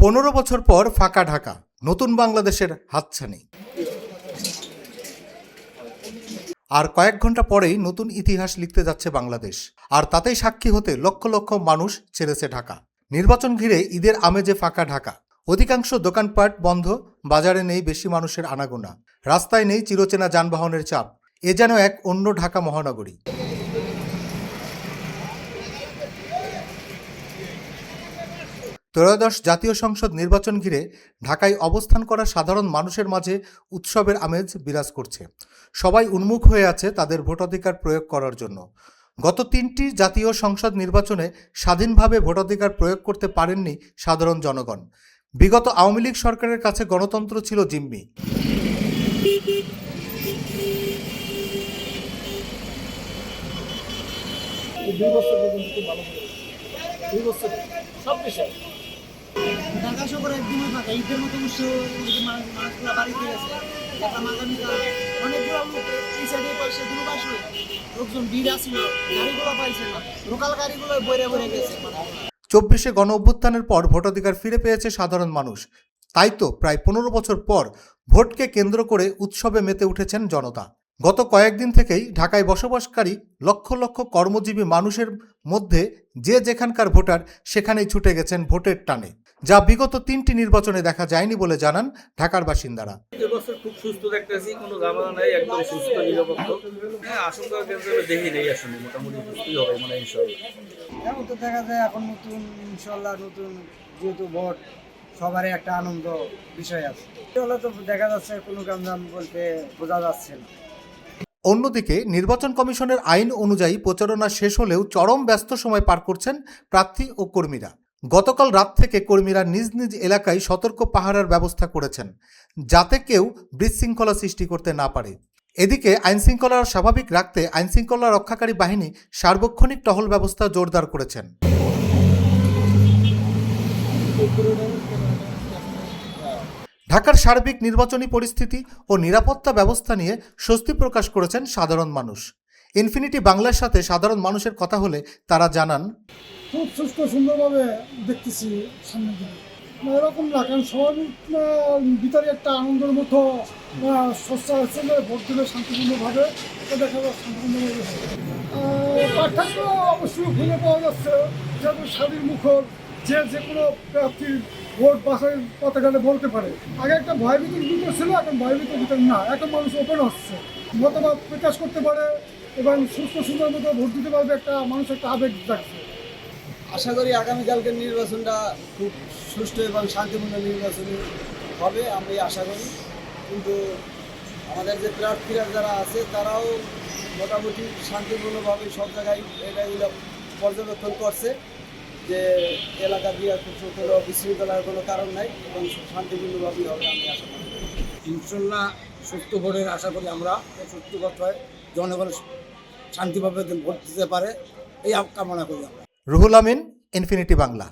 15 বছর পর ফাঁকা ঢাকা, নতুন বাংলাদেশের হাতছানি। আর কয়েক ঘন্টা পরেই নতুন ইতিহাস লিখতে যাচ্ছে বাংলাদেশ, আর তাতেই সাক্ষী হতে লক্ষ লক্ষ মানুষ ছেড়েছে ঢাকা। নির্বাচন ঘিরে ঈদের আমেজে ফাঁকা ঢাকা, অধিকাংশ দোকানপাট বন্ধ, বাজারে নেই বেশি মানুষের আনাগোনা, রাস্তায় নেই চিরচেনা যানবাহনের চাপ। এ যেন এক অন্য ঢাকা মহানগরী। ত্রয়োদশ জাতীয় সংসদ নির্বাচন ঘিরে ঢাকায় অবস্থান করা সাধারণ মানুষের মাঝে উৎসবের আমেজ বিরাজ করছে। সবাই উন্মুখ হয়ে আছে তাদের ভোটাধিকার প্রয়োগ করার জন্য। গত 3টি জাতীয় সংসদ নির্বাচনে স্বাধীনভাবে ভোটাধিকার প্রয়োগ করতে পারেননি সাধারণ জনগণ। বিগত আওয়ামী লীগ সরকারের কাছে গণতন্ত্র ছিল জিম্মি। ঢাকা শহর একদমই ফাঁকা। ঈদের মতো মানুষগুলো বাড়িতে গেছে। এখন আগামীকাল অনেকগুলো লোক এই সাইডে পাশে দুটো পাশে লোকজন ভিড় আসছিল, গাড়িগুলো পাইছে না, লোকাল গাড়িগুলো বইরে বইরে গেছে। 24শে গণ অভ্যুত্থানের পর ভোটাধিকার ফিরে পেয়েছে সাধারণ মানুষ। তাই তো প্রায় 15 বছর পর ভোটকে কেন্দ্র করে উৎসবে মেতে উঠেছেন জনতা। গত কয়েকদিন থেকেই ঢাকায় বসবাসকারী লক্ষ লক্ষ কর্মজীবী মানুষের মধ্যে যে যেখানকার ভোটার সেখানেই ছুটে গেছেন ভোটের টানে, যা বিগত 3টি নির্বাচনে দেখা যায়নি বলে জানান ঢাকার বাসিন্দারা। এবছর খুব সুস্থ দেখতেছি, কোনো ঝামেলা নাই, একদম সুস্থ নিরাপত্তা। আশঙ্কা কেন্দ্রে দেখি নেই, আসলে মোটামুটি সুস্থই হবে মানে ইনশাল্লাহ। এখন তো দেখা যায় এখন নতুন ইনশাল্লাহ নতুন যেহেতু ভোট সবারই একটা আনন্দ বিষয় আছে। তাহলে তো দেখা যাচ্ছে কোনো কামজাম বলতে বোঝা যাচ্ছে না। অন্যদিকে নির্বাচন কমিশনের আইন অনুযায়ী প্রচারণা শেষ হলেও চরম ব্যস্ত সময় পার করছেন প্রার্থী ও কর্মীরা। গতকাল রাত থেকে কর্মীরা নিজ নিজ এলাকায় সতর্ক পাহারার ব্যবস্থা করেছেন, যাতে কেউ বিশৃঙ্খলা সৃষ্টি করতে না পারে। এদিকে আইনশৃঙ্খলা স্বাভাবিক রাখতে আইনশৃঙ্খলা রক্ষাকারী বাহিনী সার্বক্ষণিক টহল ব্যবস্থা জোরদার করেছেন। ঢাকার সার্বিক নির্বাচনী পরিস্থিতি ও নিরাপত্তা ব্যবস্থা নিয়ে স্বস্তি প্রকাশ করেছেন সাধারণ মানুষ। ইনফিনিটি বাংলার সাথে সাধারণ মানুষের কথা হলে তারা জানান, খুব সুস্থ সুন্দরভাবে দেখতেছি সামনের দিকে। এরকম না, কারণ সবার ভিতরে একটা আনন্দের মতো সস্তা আছে যে ভোট দিলে শান্তিপূর্ণভাবে দেখা যায় শান্তিপূর্ণভাবে হবে। পার্থক্য অবশ্যই খুঁজে পাওয়া যাচ্ছে, যেহেতু স্বাধীন মুখর যে কোনো প্রার্থীর ভোট বাছাই পতাকালে বলতে পারে। আগে একটা ভয়ভীতির ভিতর ছিল, এখন ভয়ভীতির ভিতর না, এখন মানুষ ওপেন হচ্ছে, মতামত প্রকাশ করতে পারে এবং সুস্থ সুন্দর মতো ভোট দিতে পারবে, একটা মানুষ একটা আবেগ থাকছে। আশা করি আগামীকালকের নির্বাচনটা খুব সুষ্ঠু এবং শান্তিপূর্ণ নির্বাচন হবে, আমি আশা করি। কিন্তু আমাদের যে প্রার্থীরা যারা আছে তারাও মোটামুটি শান্তিপূর্ণভাবে সব জায়গায় এগুলো পর্যবেক্ষণ করছে যে এলাকা দিয়ে কোনো বিশৃঙ্খলার কোনো কারণ নাই এবং শান্তিপূর্ণভাবেই হবে, আমি আশা করি। ইনশাল্লাহ সুস্থ ভোটের আশা করি আমরা, সুস্থ ভোট হয়, জনগণ শান্তিভাবে ভোট দিতে পারে এই কামনা করি আমরা। রুহুল আমিন, ইনফিনিটি বাংলা।